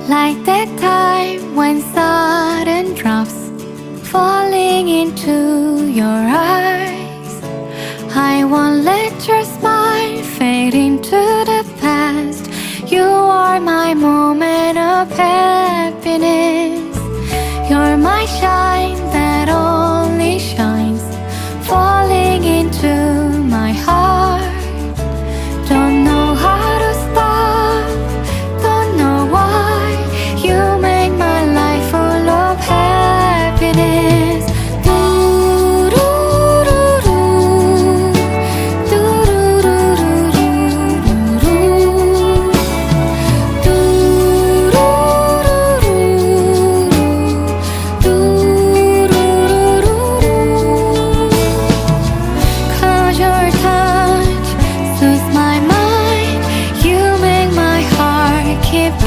Like that time when sudden drops falling into your eyes. I won't let your smile fade into the past. You are my moment of paradise.